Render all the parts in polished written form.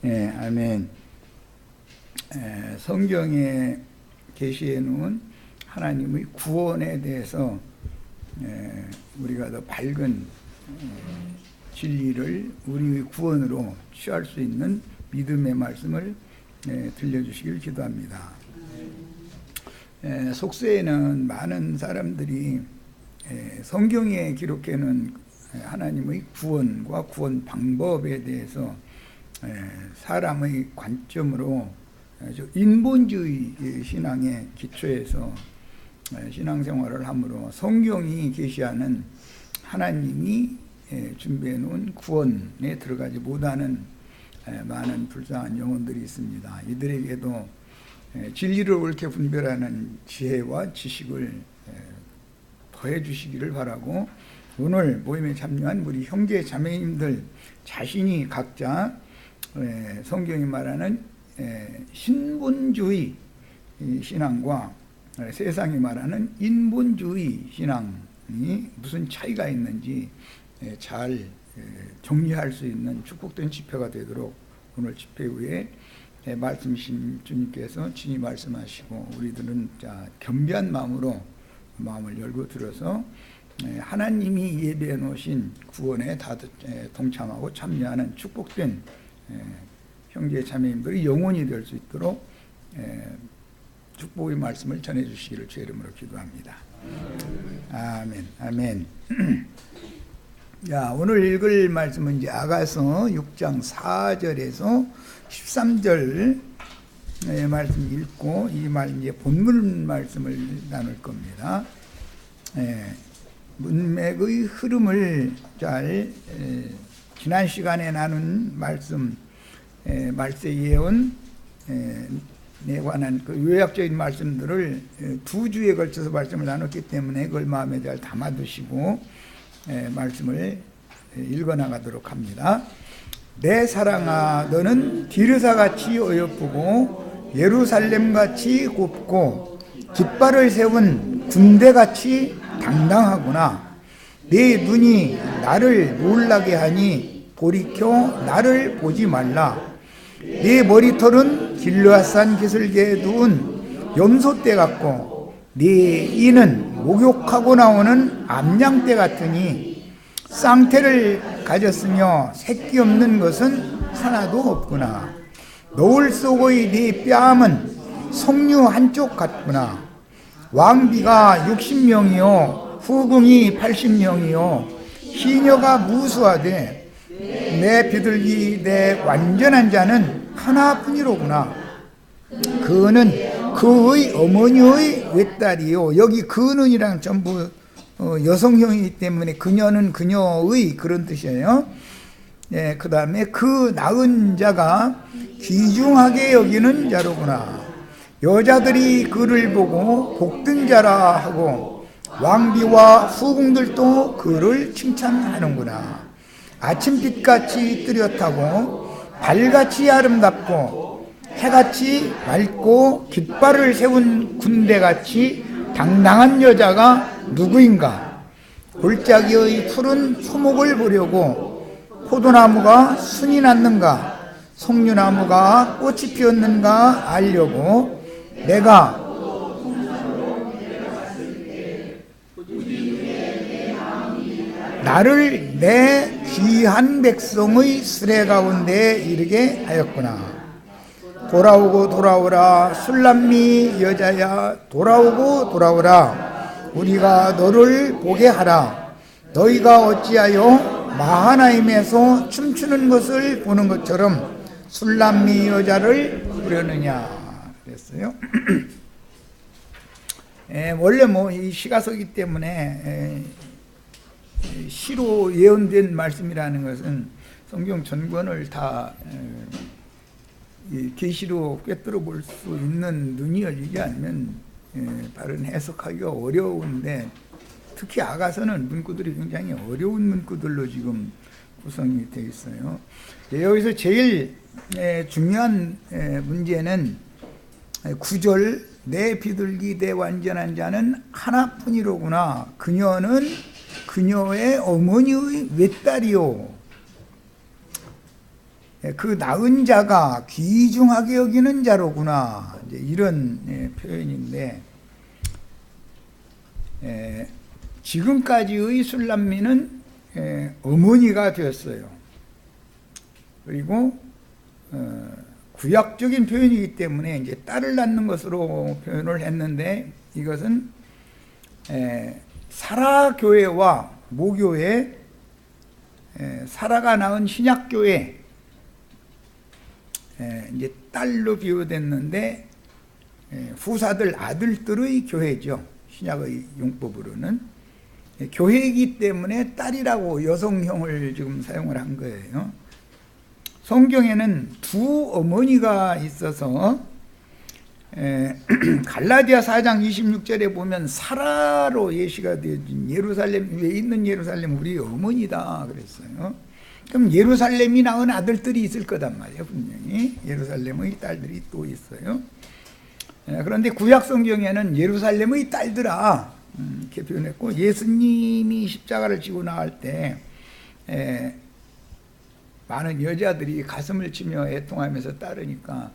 아멘. 성경에 계시해 놓은 하나님의 구원에 대해서 우리가 더 밝은 진리를 우리의 구원으로 취할 수 있는 믿음의 말씀을 들려주시길 기도합니다. 속세에는 많은 사람들이 성경에 기록해 놓은 하나님의 구원과 구원 방법에 대해서 사람의 관점으로 인본주의 신앙에 기초해서 신앙생활을 하므로 성경이 계시하는 하나님이 준비해 놓은 구원에 들어가지 못하는 많은 불쌍한 영혼들이 있습니다. 이들에게도 진리를 옳게 분별하는 지혜와 지식을 더해 주시기를 바라고, 오늘 모임에 참여한 우리 형제 자매님들 자신이 각자 성경이 말하는 신본주의 신앙과 세상이 말하는 인본주의 신앙이 무슨 차이가 있는지 잘 정리할 수 있는 축복된 집회가 되도록 오늘 집회 후에 말씀이신 주님께서 친히 말씀하시고, 우리들은 겸비한 마음으로 마음을 열고 들어서 하나님이 예배해 놓으신 구원에 다 동참하고 참여하는 축복된 형제 자매님들이 영혼이 될 수 있도록 축복의 말씀을 전해 주시기를 주의 이름으로 기도합니다. 아멘. 아멘. 오늘 읽을 말씀은 이제 아가서 6장 4절에서 13절 말씀 읽고, 이 말 이제 본문 말씀을 나눌 겁니다. 문맥의 흐름을 잘 지난 시간에 나눈 말씀, 말세 예언에 관한 그 요약적인 말씀들을 두 주에 걸쳐서 말씀을 나눴기 때문에 그걸 마음에 잘 담아두시고 말씀을 읽어나가도록 합니다. 내 사랑아, 너는 디르사같이 어여쁘고 예루살렘같이 곱고 깃발을 세운 군대같이 당당하구나. 네 눈이 나를 놀라게 하니 돌이켜 나를 보지 말라. 네 머리털은 길르앗산 기슭에 두은 염소떼 같고 네 이는 목욕하고 나오는 암양떼 같으니 쌍태를 가졌으며 새끼 없는 것은 하나도 없구나. 노을 속의 네 뺨은 석류 한쪽 같구나. 왕비가 60명이요 후궁이 80명이요 시녀가 무수하되 내 비둘기 내 완전한 자는 하나뿐이로구나. 그는 그의 어머니의 외딸이요. 여기 그는이랑 전부 여성형이기 때문에 그녀는 그녀의 그런 뜻이에요. 그 다음에 그 낳은 자가 귀중하게 여기는 자로구나. 여자들이 그를 보고 복된 자라 하고 왕비와 후궁들도 그를 칭찬하는구나. 아침빛같이 뚜렷하고 발같이 아름답고 해같이 맑고 깃발을 세운 군대같이 당당한 여자가 누구인가? 골짜기의 푸른 소목을 보려고 포도나무가 순이 났는가? 석류나무가 꽃이 피었는가 알려고 내가 나를 내 귀한 백성의 수레 가운데 이르게 하였구나. 돌아오고 돌아오라 술람미 여자야, 돌아오고 돌아오라. 우리가 너를 보게 하라. 너희가 어찌하여 마하나임에서 춤추는 것을 보는 것처럼 술람미 여자를 부르느냐 그랬어요. 원래 이 시가서기 때문에 시로 예언된 말씀이라는 것은 성경 전권을 다 계시로 꿰뚫어 볼 수 있는 눈이 열리지 않으면 다른 해석하기가 어려운데, 특히 아가서는 문구들이 굉장히 어려운 문구들로 지금 구성이 되어 있어요. 여기서 제일 중요한 문제는 9절 내 비둘기 내 완전한 자는 하나뿐이로구나. 그녀는 그녀의 어머니의 외딸이요. 그 낳은 자가 귀중하게 여기는 자로구나. 이제 이런 표현인데, 지금까지의 술람미는 어머니가 되었어요. 그리고 구약적인 표현이기 때문에 이제 딸을 낳는 것으로 표현을 했는데, 이것은 사라 교회와 모교회, 사라가 낳은 신약 교회, 이제 딸로 비유됐는데, 후사들 아들들의 교회죠. 신약의 용법으로는 교회이기 때문에 딸이라고 여성형을 지금 사용을 한 거예요. 성경에는 두 어머니가 있어서 갈라디아 4장 26절에 보면 사라로 예시가 되어진 예루살렘 위에 있는 예루살렘 우리 어머니다 그랬어요. 그럼 예루살렘이 낳은 아들들이 있을 거단 말이에요. 분명히 예루살렘의 딸들이 또 있어요. 그런데 구약 성경에는 예루살렘의 딸들아 이렇게 표현했고, 예수님이 십자가를 지고 나갈 때 많은 여자들이 가슴을 치며 애통하면서 따르니까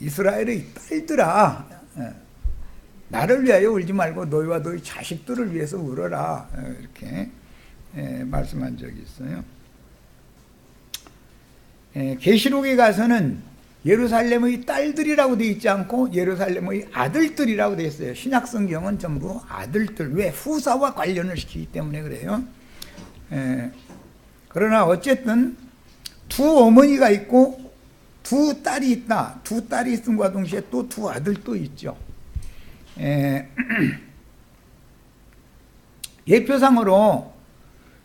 이스라엘의 딸들아, 나를 위하여 울지 말고 너희와 너희 자식들을 위해서 울어라, 이렇게 말씀한 적이 있어요. 계시록에 가서는 예루살렘의 딸들이라고 되어 있지 않고 예루살렘의 아들들이라고 되어 있어요. 신약 성경은 전부 아들들, 왜? 후사와 관련을 시키기 때문에 그래요. 그러나 어쨌든 두 어머니가 있고 두 딸이 있다. 두 딸이 있음과 동시에 또 두 아들도 있죠. 예표상으로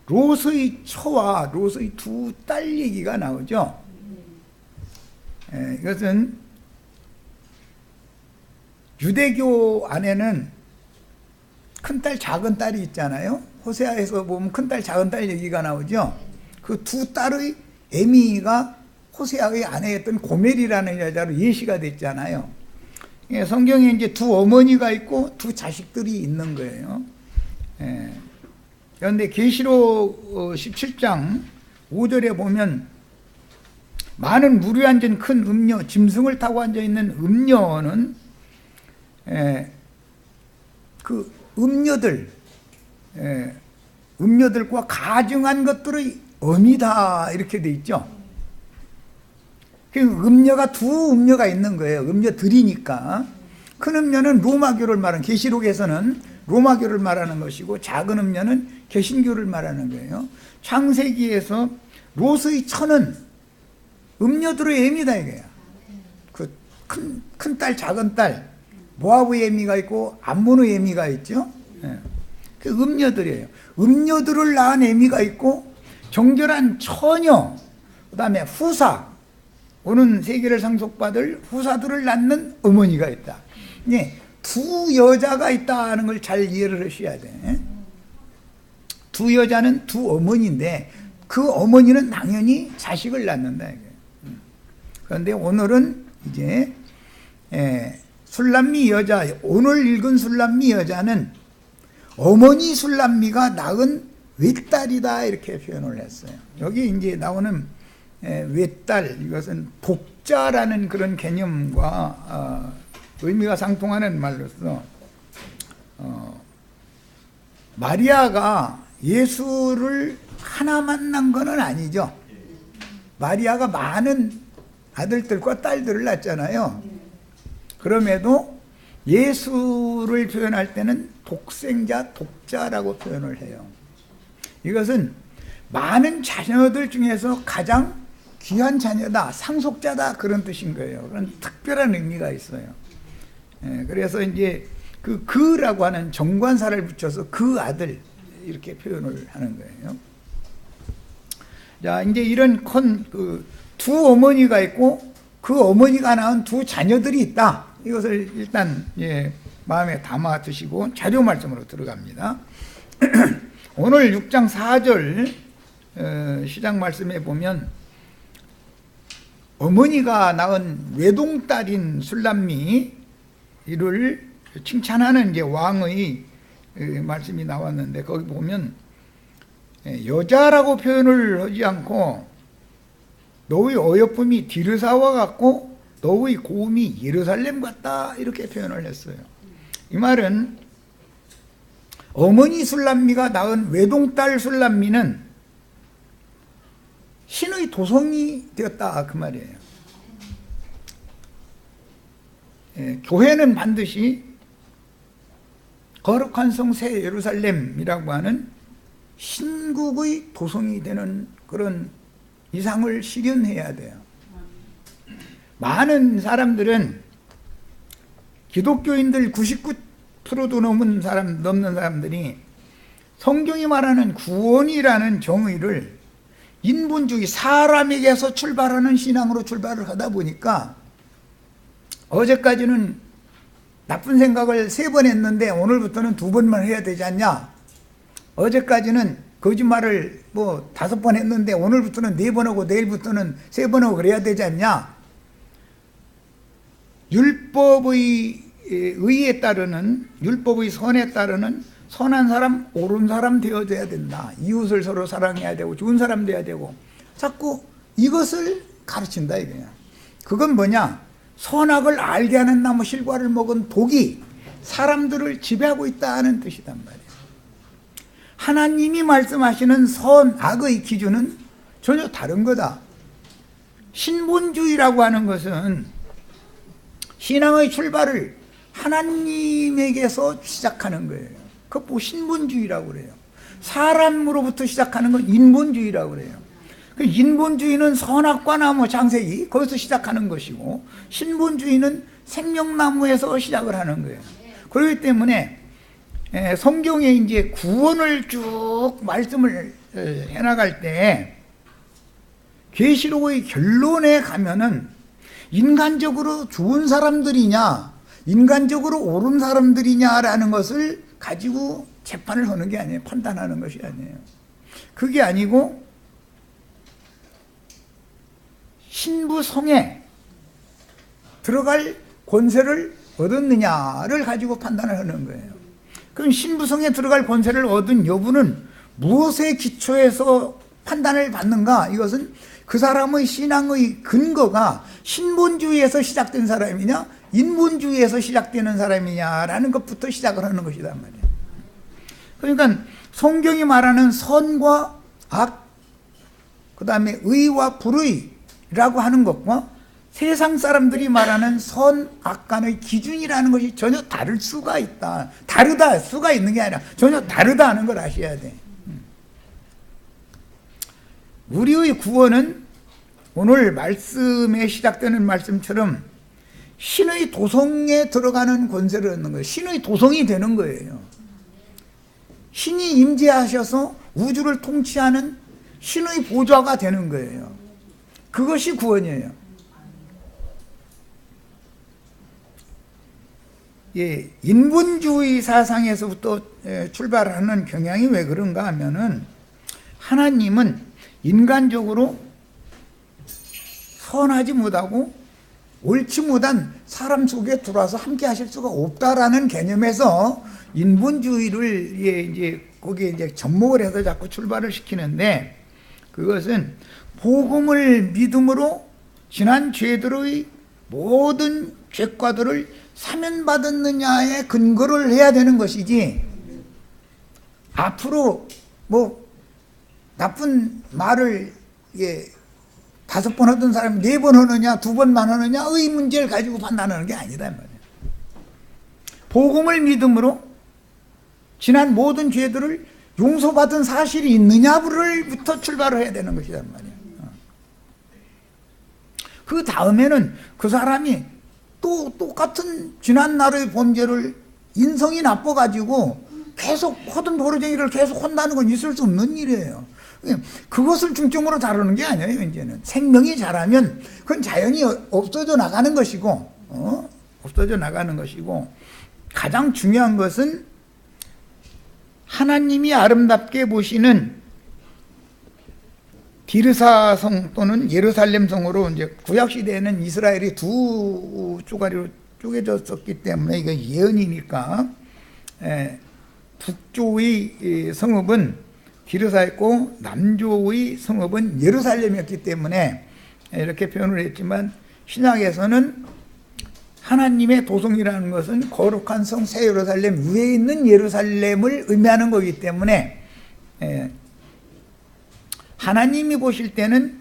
롯의 처와 롯의 두 딸 얘기가 나오죠. 이것은 유대교 안에는 큰딸 작은 딸이 있잖아요. 호세아에서 보면 큰딸 작은 딸 얘기가 나오죠. 그 두 딸의 에미가 호세아의 아내였던 고멜이라는 여자로 예시가 됐잖아요. 성경에 이제 두 어머니가 있고 두 자식들이 있는 거예요. 그런데 계시록 17장 5절에 보면 많은 물이 앉은 큰 음녀, 짐승을 타고 앉아있는 음녀는 그 음녀들과 가증한 것들의 어미다 이렇게 돼 있죠. 그 음녀가 두 음녀가 있는 거예요. 음녀들이니까. 큰 음녀는 로마교를 말하는, 계시록에서는 로마교를 말하는 것이고, 작은 음녀는 개신교를 말하는 거예요. 창세기에서 롯의 처는 음녀들의 애미다 이거야. 그 큰 딸, 작은 딸, 모압의 애미가 있고 암몬의 애미가 있죠. 그 음녀들이에요. 음녀들을 낳은 애미가 있고 정결한 처녀, 그다음에 후사, 오는 세계를 상속받을 후사들을 낳는 어머니가 있다. 두 여자가 있다는 걸 잘 이해를 하셔야 돼. 두 여자는 두 어머니인데 그 어머니는 당연히 자식을 낳는다 이거예요. 그런데 오늘은 이제 술람미 여자, 오늘 읽은 술람미 여자는 어머니 술람미가 낳은 외딸이다 이렇게 표현을 했어요. 여기 이제 나오는 외딸, 이것은 독자라는 그런 개념과 의미가 상통하는 말로서 마리아가 예수를 하나 만난 것은 아니죠. 마리아가 많은 아들들과 딸들을 낳았잖아요. 그럼에도 예수를 표현할 때는 독생자, 독자라고 표현을 해요. 이것은 많은 자녀들 중에서 가장 귀한 자녀다, 상속자다, 그런 뜻인 거예요. 그런 특별한 의미가 있어요. 그래서 이제 그라고 하는 정관사를 붙여서 그 아들 이렇게 표현을 하는 거예요. 자, 이제 이런 두 어머니가 있고 그 어머니가 낳은 두 자녀들이 있다. 이것을 일단 마음에 담아 두시고 자료 말씀으로 들어갑니다. 오늘 6장 4절 시작 말씀에 보면 어머니가 낳은 외동딸인 술람미 이를 칭찬하는 이제 왕의 말씀이 나왔는데, 거기 보면 여자라고 표현을 하지 않고 너의 어여쁨이 디르사와 같고 너의 고음이 예루살렘 같다, 이렇게 표현을 했어요. 이 말은 어머니 술람미가 낳은 외동딸 술람미는 신의 도성이 되었다, 그 말이에요. 교회는 반드시 거룩한 성 새 예루살렘이라고 하는 신국의 도성이 되는 그런 이상을 실현해야 돼요. 많은 사람들은, 기독교인들 99%도 넘는 사람들이 성경이 말하는 구원이라는 정의를 인본주의, 사람에게서 출발하는 신앙으로 출발을 하다 보니까 어제까지는 나쁜 생각을 3번 했는데 오늘부터는 2번만 해야 되지 않냐? 어제까지는 거짓말을 5번 했는데 오늘부터는 4번 하고 내일부터는 3번 하고 그래야 되지 않냐? 율법의 의에 따르는, 율법의 선에 따르는 선한 사람, 옳은 사람 되어져야 된다. 이웃을 서로 사랑해야 되고 좋은 사람 되어야 되고, 자꾸 이것을 가르친다 이거야. 그건 뭐냐? 선악을 알게 하는 나무 실과를 먹은 독이 사람들을 지배하고 있다는 뜻이단 말이에요. 하나님이 말씀하시는 선악의 기준은 전혀 다른 거다. 신본주의라고 하는 것은 신앙의 출발을 하나님에게서 시작하는 거예요. 그거 신본주의라고 그래요. 사람으로부터 시작하는 건 인본주의라고 그래요. 그 인본주의는 선악과 나무 장세기, 거기서 시작하는 것이고, 신본주의는 생명나무에서 시작을 하는 거예요. 그렇기 때문에 성경에 이제 구원을 쭉 말씀을 해나갈 때 계시록의 결론에 가면은 인간적으로 좋은 사람들이냐, 인간적으로 옳은 사람들이냐라는 것을 가지고 재판을 하는 게 아니에요. 판단하는 것이 아니에요. 그게 아니고 신부성에 들어갈 권세를 얻었느냐를 가지고 판단을 하는 거예요. 그럼 신부성에 들어갈 권세를 얻은 여부는 무엇에 기초해서 판단을 받는가? 이것은 그 사람의 신앙의 근거가 신본주의에서 시작된 사람이냐, 인본주의에서 시작되는 사람이냐라는 것부터 시작을 하는 것이란 말이에요. 그러니까 성경이 말하는 선과 악, 그 다음에 의와 불의라고 하는 것과 세상 사람들이 말하는 선, 악 간의 기준이라는 것이 전혀 다를 수가 있다. 다르다, 수가 있는 게 아니라 전혀 다르다 하는 걸 아셔야 돼. 우리의 구원은 오늘 말씀에 시작되는 말씀처럼 신의 도성에 들어가는 권세를 얻는 거예요. 신의 도성이 되는 거예요. 신이 임재하셔서 우주를 통치하는 신의 보좌가 되는 거예요. 그것이 구원이에요. 예, 인본주의 사상에서부터 출발하는 경향이 왜 그런가 하면은, 하나님은 인간적으로 선하지 못하고 옳지 못한 사람 속에 들어와서 함께 하실 수가 없다라는 개념에서 인본주의를 이제 거기에 이제 접목을 해서 자꾸 출발을 시키는데, 그것은 복음을 믿음으로 지난 죄들의 모든 죄과들을 사면받았느냐에 근거를 해야 되는 것이지, 앞으로 나쁜 말을 5번 하던 사람이 4번 하느냐 2번만 하느냐의 문제를 가지고 판단하는 게 아니다 말이에요. 복음을 믿음으로 지난 모든 죄들을 용서받은 사실이 있느냐부터 출발을 해야 되는 것이란 말이에요. 그 다음에는 그 사람이 또 똑같은 지난 날의 범죄를 인성이 나빠가지고 계속 하던 도로쟁이를 계속 혼나는 건 있을 수 없는 일이에요. 그것을 중점으로 다루는 게 아니에요. 이제는 생명이 자라면 그건 자연히 없어져 나가는 것이고, 없어져 나가는 것이고, 가장 중요한 것은 하나님이 아름답게 보시는 디르사성 또는 예루살렘성으로, 이제 구약 시대에는 이스라엘이 두 쪼가리로 쪼개졌었기 때문에 이거 예언이니까, 북조의 성읍은 디르사였고 남조의 성읍은 예루살렘이었기 때문에 이렇게 표현을 했지만 신약에서는 하나님의 도성이라는 것은 거룩한 성 새 예루살렘 위에 있는 예루살렘을 의미하는 거기 때문에 하나님이 보실 때는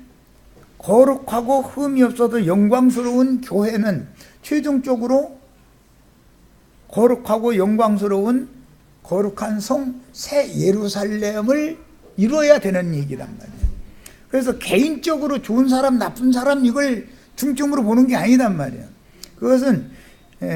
거룩하고 흠이 없어도 영광스러운 교회는 최종적으로 거룩하고 영광스러운 거룩한 성 새 예루살렘을 이루어야 되는 얘기란 말이에요. 그래서 개인적으로 좋은 사람 나쁜 사람 이걸 중점으로 보는 게 아니단 말이에요. 그것은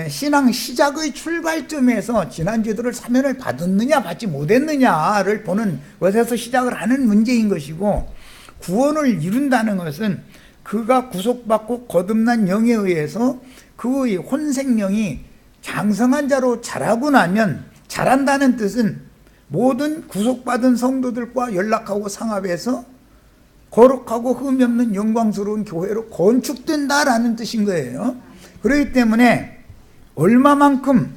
신앙 시작의 출발점에서 지난주들을 사면을 받았느냐 받지 못했느냐를 보는 것에서 시작을 하는 문제인 것이고, 구원을 이룬다는 것은 그가 구속받고 거듭난 영에 의해서 그의 혼생명이 장성한 자로 자라고 나면, 자란다는 뜻은 모든 구속받은 성도들과 연락하고 상합해서 거룩하고 흠이 없는 영광스러운 교회로 건축된다라는 뜻인 거예요. 그렇기 때문에 얼마만큼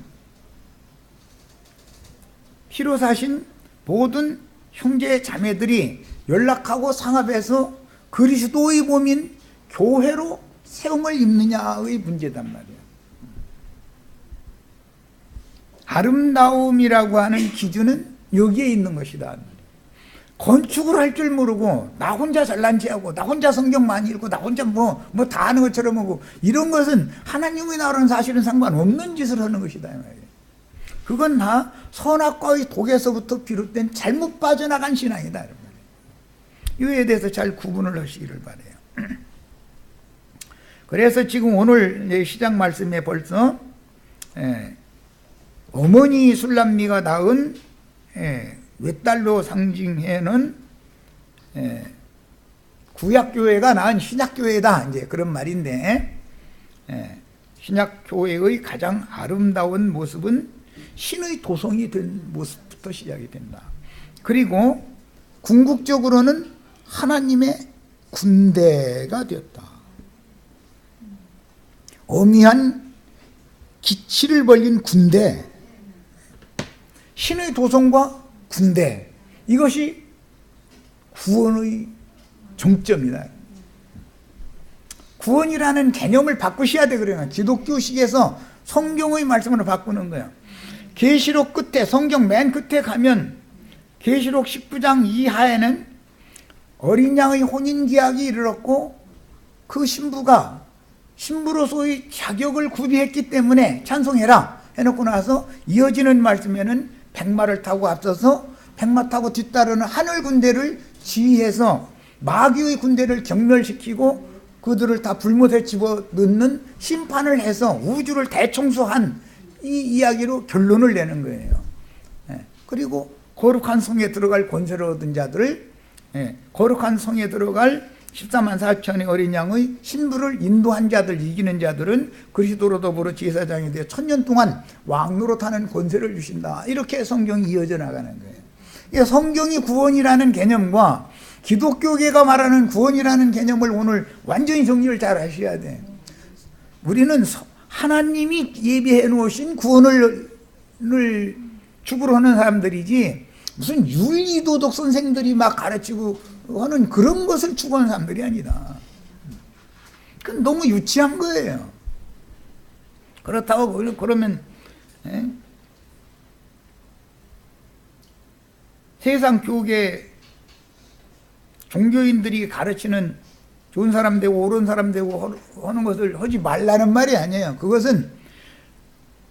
피로 사신 모든 형제 자매들이 연락하고 상합해서 그리스도의 몸인 교회로 세움을 입느냐의 문제단 말이에요. 아름다움이라고 하는 기준은 여기에 있는 것이다. 건축을 할 줄 모르고 나 혼자 잘난 체하고 나 혼자 성경 많이 읽고 나 혼자 뭐 다 아는 것처럼 하고, 이런 것은 하나님의 나라는 사실은 상관없는 짓을 하는 것이다. 그건 다 선악과의 독에서부터 비롯된 잘못 빠져나간 신앙이다. 이거에 대해서 잘 구분을 하시기를 바라요. 그래서 지금 오늘 시작 말씀에 벌써 어머니 술람미가 낳은 외딸로 상징해는 구약교회가 낳은 신약교회다, 이제 그런 말인데, 신약교회의 가장 아름다운 모습은 신의 도성이 된 모습부터 시작이 된다. 그리고 궁극적으로는 하나님의 군대가 되었다. 어미한 기치를 벌린 군대, 신의 도성과 군대, 이것이 구원의 정점이다. 구원이라는 개념을 바꾸셔야 돼. 그래요. 기독교식에서 성경의 말씀으로 바꾸는 거예요. 계시록 끝에, 성경 맨 끝에 가면 계시록 19장 이하에는 어린 양의 혼인 계약이 이르렀고 그 신부가 신부로서의 자격을 구비했기 때문에 찬송해라 해놓고 나서 이어지는 말씀에는 백마를 타고 앞서서 백마 타고 뒤따르는 하늘 군대를 지휘해서 마귀의 군대를 경멸시키고 그들을 다 불못에 집어넣는 심판을 해서 우주를 대청소한 이 이야기로 결론을 내는 거예요. 그리고 거룩한 성에 들어갈 권세를 얻은 자들을, 거룩한 성에 들어갈 14만 4천의 어린 양의 신부를 인도한 자들, 이기는 자들은 그리스도로 더불어 제사장이 되어 1000년 동안 왕노릇하는 권세를 주신다. 이렇게 성경이 이어져 나가는 거예요. 성경이 구원이라는 개념과 기독교계가 말하는 구원이라는 개념을 오늘 완전히 정리를 잘 하셔야 돼. 우리는 하나님이 예비해 놓으신 구원을 추구를 하는 사람들이지, 무슨 윤리도덕 선생들이 막 가르치고 하는 그런 것을 추구하는 사람들이 아니다. 그건 너무 유치한 거예요. 그렇다고 그러면 세상 교계 종교인들이 가르치는 좋은 사람 되고 옳은 사람 되고 하는 것을 하지 말라는 말이 아니에요. 그것은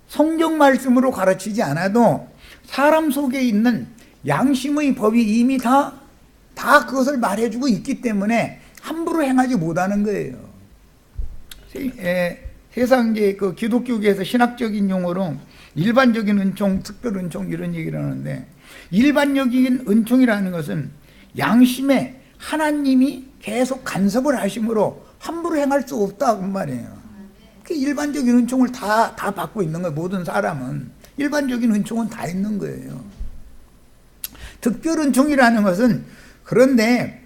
성경 말씀으로 가르치지 않아도 사람 속에 있는 양심의 법이 이미 다 그것을 말해주고 있기 때문에 함부로 행하지 못하는 거예요. 세상계 그 기독교계에서 신학적인 용어로 일반적인 은총, 특별 은총 이런 얘기를 하는데, 일반적인 은총이라는 것은 양심에 하나님이 계속 간섭을 하심으로 함부로 행할 수 없다 그 말이에요. 그 일반적인 은총을 다 받고 있는 거예요. 모든 사람은 일반적인 은총은 다 있는 거예요. 특별 은총이라는 것은 그런데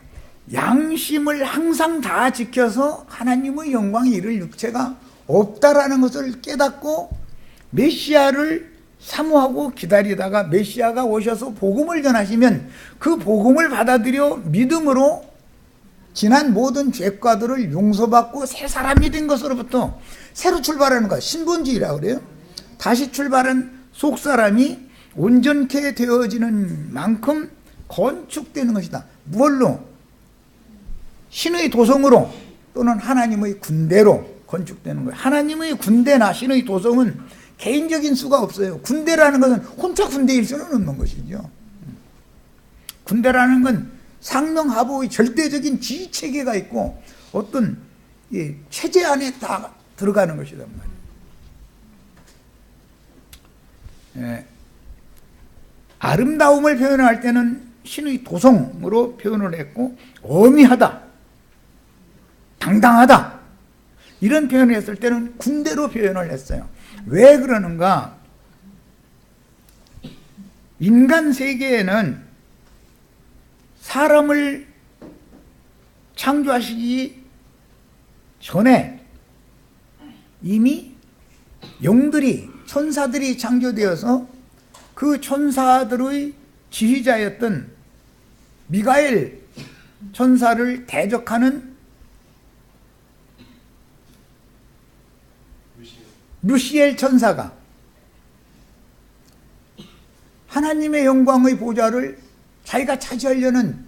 양심을 항상 다 지켜서 하나님의 영광이 이를 육체가 없다라는 것을 깨닫고 메시아를 사모하고 기다리다가 메시아가 오셔서 복음을 전하시면 그 복음을 받아들여 믿음으로 지난 모든 죄과들을 용서받고 새 사람이 된 것으로부터 새로 출발하는 것, 신본주의라고 그래요. 다시 출발한 속사람이 온전케 되어지는 만큼 건축되는 것이다. 무엇로? 신의 도성으로 또는 하나님의 군대로 건축되는 거예요. 하나님의 군대나 신의 도성은 개인적인 수가 없어요. 군대라는 것은 혼자 군대일 수는 없는 것이죠. 군대라는 건 상명하복의 절대적인 지휘체계가 있고 어떤 체제 안에 다 들어가는 것이란 말이에요. 아름다움을 표현할 때는 신의 도성으로 표현을 했고, 어미하다, 당당하다 이런 표현을 했을 때는 군대로 표현을 했어요. 왜 그러는가? 인간 세계에는 사람을 창조하시기 전에 이미 영들이, 천사들이 창조되어서 그 천사들의 지휘자였던 미가엘 천사를 대적하는 루시엘 천사가 하나님의 영광의 보좌를 자기가 차지하려는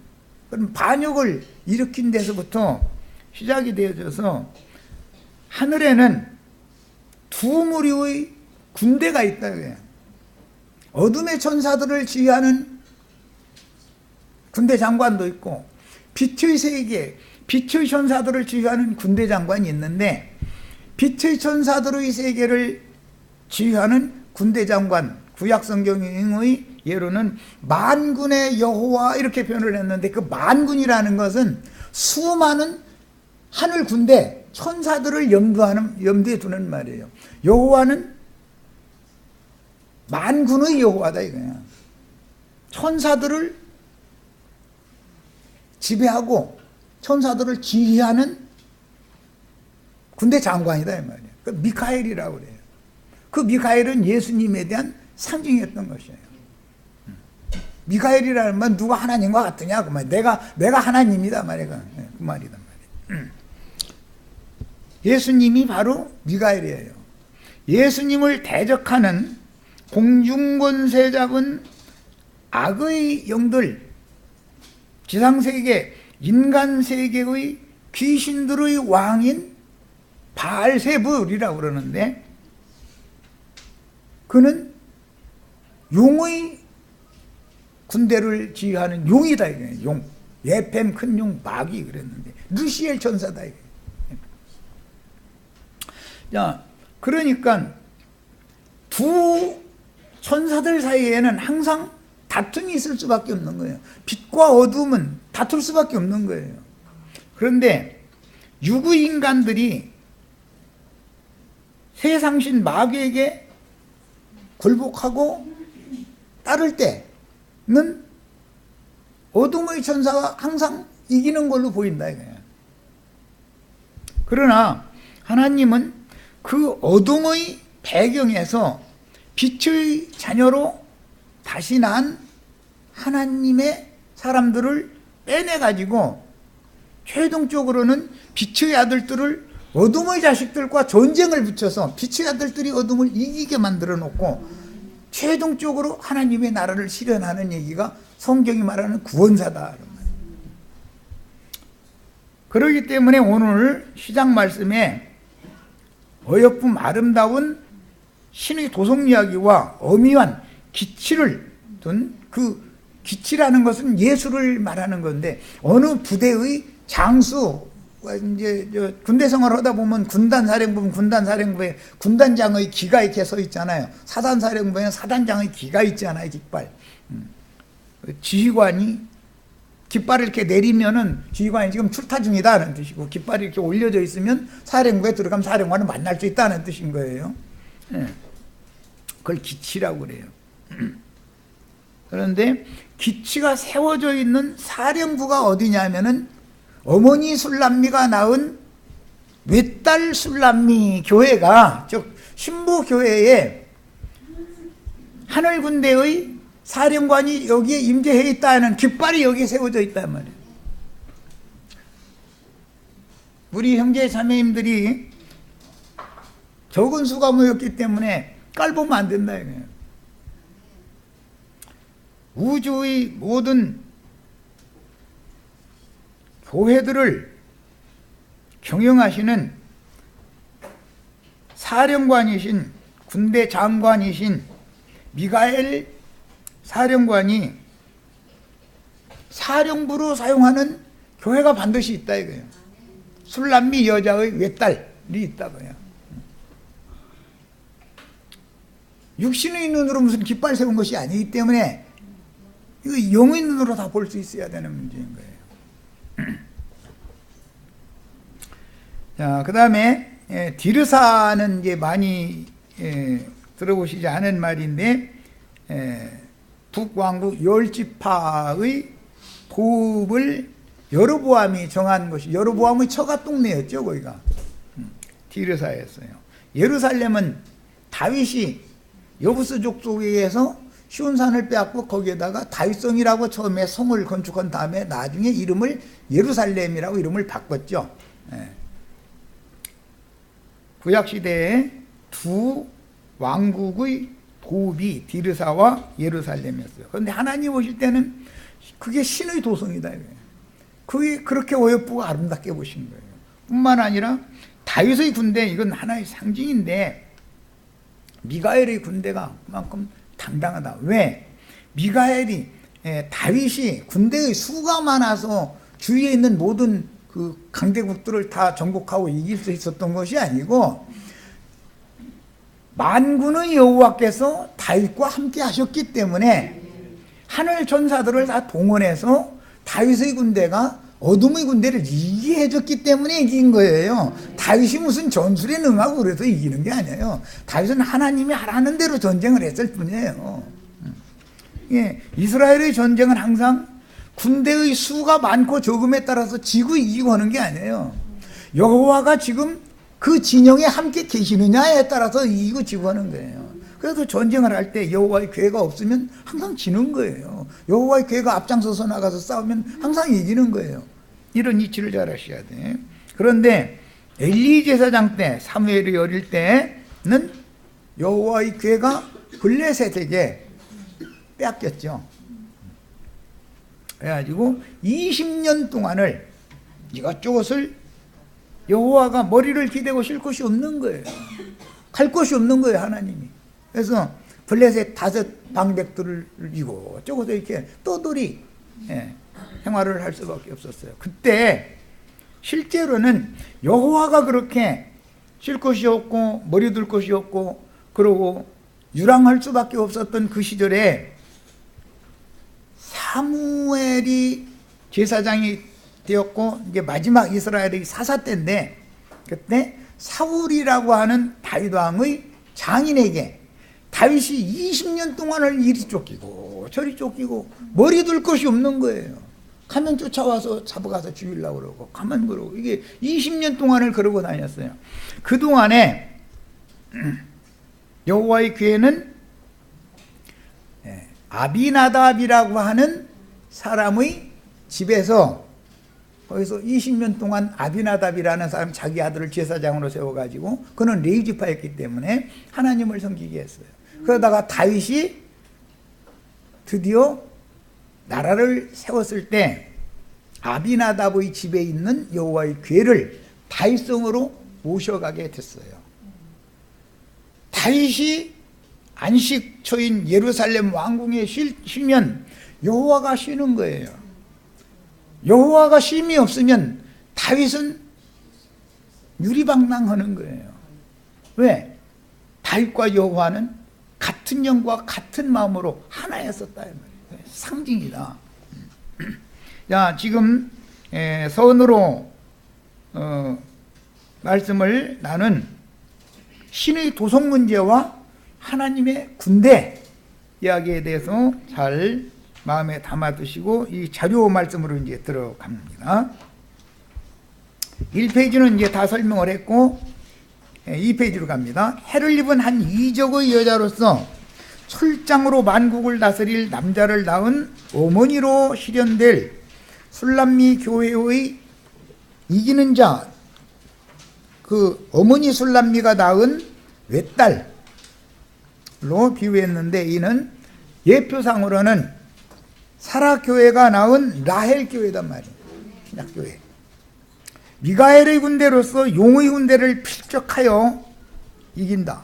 그런 반역을 일으킨 데서부터 시작이 되어져서 하늘에는 두 무리의 군대가 있다. 어둠의 천사들을 지휘하는 군대 장관도 있고, 빛의 세계, 빛의 천사들을 지휘하는 군대 장관이 있는데, 빛의 천사들의 세계를 지휘하는 군대 장관, 구약성경의 예로는 만군의 여호와 이렇게 표현을 했는데, 그 만군이라는 것은 수많은 하늘 군대, 천사들을 염두에 두는 말이에요. 여호와는 만군의 여호와다 이거야. 천사들을 지배하고 천사들을 지휘하는 군대 장관이다 이 말이에요. 그 미카엘이라고 그래요. 그 미카엘은 예수님에 대한 상징이었던 것이에요. 미카엘이라는 말 누가 하나님과 같으냐 그 말. 내가 하나님이다 말이야. 그 말이다 말이에요. 예수님이 바로 미카엘이에요. 예수님을 대적하는 공중권세 잡은 악의 영들, 지상세계, 인간세계의 귀신들의 왕인 바알세불이라고 그러는데, 그는 용의 군대를 지휘하는 용이다 이거예요. 용, 예뱀, 큰 용, 마귀 그랬는데 루시엘 천사다 이거예요. 자, 그러니까 두 천사들 사이에는 항상 다툼이 있을 수밖에 없는 거예요. 빛과 어둠은 다툴 수밖에 없는 거예요. 그런데 유구 인간들이 세상신 마귀에게 굴복하고 따를 때는 어둠의 천사가 항상 이기는 걸로 보인다 이거예요. 그러나 하나님은 그 어둠의 배경에서 빛의 자녀로 다시 난 하나님의 사람들을 빼내가지고 최종적으로는 빛의 아들들을 어둠의 자식들과 전쟁을 붙여서 빛의 아들들이 어둠을 이기게 만들어 놓고 최종적으로 하나님의 나라를 실현하는 얘기가 성경이 말하는 구원사다. 그렇기 때문에 오늘 시작 말씀에 어여쁨 아름다운 신의 도성 이야기와 어미한 기치를 둔, 그 기치라는 것은 예수를 말하는 건데, 어느 부대의 장수, 이제 군대 생활을 하다 보면 군단사령부는 군단사령부에 군단장의 기가 이렇게 서 있잖아요. 사단사령부에는 사단장의 기가 있잖아요. 깃발. 지휘관이 깃발을 이렇게 내리면은 지휘관이 지금 출타 중이다는 뜻이고, 깃발이 이렇게 올려져 있으면 사령부에 들어가면 사령관을 만날 수 있다는 뜻인 거예요. 그걸 기치라고 그래요. 그런데 기치가 세워져 있는 사령부가 어디냐면은 어머니 술람미가 낳은 외딸 술람미 교회가, 즉 신부 교회에 하늘 군대의 사령관이 여기에 임재해 있다는 깃발이 여기에 세워져 있단 말이에요. 우리 형제 자매님들이 적은 수가 모였기 때문에 깔보면 안 된다 이거예요. 우주의 모든 교회들을 경영하시는 사령관이신, 군대 장관이신 미가엘 사령관이 사령부로 사용하는 교회가 반드시 있다 이거예요. 술람미 여자의 외딸이 있다고요. 육신의 눈으로 무슨 깃발 세운 것이 아니기 때문에 이거 영의 눈으로 다 볼 수 있어야 되는 문제인 거예요. 자, 그 다음에 디르사는 이제 많이 들어보시지 않은 말인데, 북왕국 열지파의 도읍을 여로보암이 정한 것이, 여로보암의 처가 동네였죠 거기가. 디르사였어요. 예루살렘은 다윗이 여부스족 속에서 시온산을 빼앗고 거기에다가 다윗성이라고 처음에 성을 건축한 다음에 나중에 이름을 예루살렘이라고 이름을 바꿨죠. 구약시대에 두 왕국의 도읍이 디르사와 예루살렘이었어요. 그런데 하나님 오실 때는 그게 신의 도성이다. 그게 그렇게 어여쁘고 아름답게 보신 거예요. 뿐만 아니라 다윗의 군대, 이건 하나의 상징인데 미가엘의 군대가 그만큼 당당하다. 왜? 미가엘이, 다윗이 군대의 수가 많아서 주위에 있는 모든 그 강대국들을 다 정복하고 이길 수 있었던 것이 아니고 만군의 여호와께서 다윗과 함께 하셨기 때문에 하늘 전사들을 다 동원해서 다윗의 군대가 어둠의 군대를 이기게 해줬기 때문에 이긴 거예요. 다윗이 무슨 전술에 능하고 그래서 이기는 게 아니에요. 다윗은 하나님이 하라는 대로 전쟁을 했을 뿐이에요. 예, 이스라엘의 전쟁은 항상 군대의 수가 많고 적음에 따라서 지고 이기고 하는 게 아니에요. 여호와가 지금 그 진영에 함께 계시느냐에 따라서 이기고 지고 하는 거예요. 그래서 전쟁을 할 때 여호와의 괴가 없으면 항상 지는 거예요. 여호와의 괴가 앞장서서 나가서 싸우면 항상 이기는 거예요. 이런 이치를 잘 아셔야 돼. 그런데 엘리 제사장 때, 사무엘이 어릴 때는 여호와의 괴가 블레셋에게 빼앗겼죠. 그래가지고 20년 동안을 이것저것을 여호와가 머리를 기대고 쉴 곳이 없는 거예요. 갈 곳이 없는 거예요, 하나님이. 그래서 블레셋 5 방백들을 이고저고서 이렇게 떠돌이 생활을 할 수밖에 없었어요. 그때 실제로는 여호와가 그렇게 쉴 곳이 없고 머리 둘 곳이 없고 그러고 유랑할 수밖에 없었던 그 시절에 사무엘이 제사장이 되었고 이제 마지막 이스라엘의 사사 때인데 그때 사울이라고 하는 다윗 왕의 장인에게 다윗이 20년 동안을 이리 쫓기고 저리 쫓기고 머리 둘 것이 없는 거예요. 가면 쫓아와서 잡아가서 죽이려고 그러고 가면 그러고 이게 20년 동안을 그러고 다녔어요. 그동안에 여호와의 괴는 아비나답이라고 하는 사람의 집에서 거기서 20년 동안 아비나답이라는 사람이 자기 아들을 제사장으로 세워가지고 그는 레위지파였기 때문에 하나님을 섬기게 했어요. 그러다가 다윗이 드디어 나라를 세웠을 때 아비나답의 집에 있는 여호와의 궤를 다윗성으로 모셔가게 됐어요. 다윗이 안식처인 예루살렘 왕궁에 쉬면 여호와가 쉬는 거예요. 여호와가 쉼이 없으면 다윗은 유리방랑하는 거예요. 왜? 다윗과 여호와는 같은 영과 같은 마음으로 하나였었다. 상징이다. 자, 지금 서론으로 말씀을 나눈 신의 도성 문제와 하나님의 군대 이야기에 대해서 잘 마음에 담아두시고 이 자료 말씀으로 이제 들어갑니다. 1페이지는 이제 다 설명을 했고 2페이지로 갑니다. 해를 입은 한 이적의 여자로서 철장으로 만국을 다스릴 남자를 낳은 어머니로 실현될 술람미 교회의 이기는 자 그 어머니 술람미가 낳은 외딸로 비유했는데, 이는 예표상으로는 사라교회가 낳은 라헬교회단 말이에요. 신약교회. 미가엘의 군대로서 용의 군대를 필적하여 이긴다.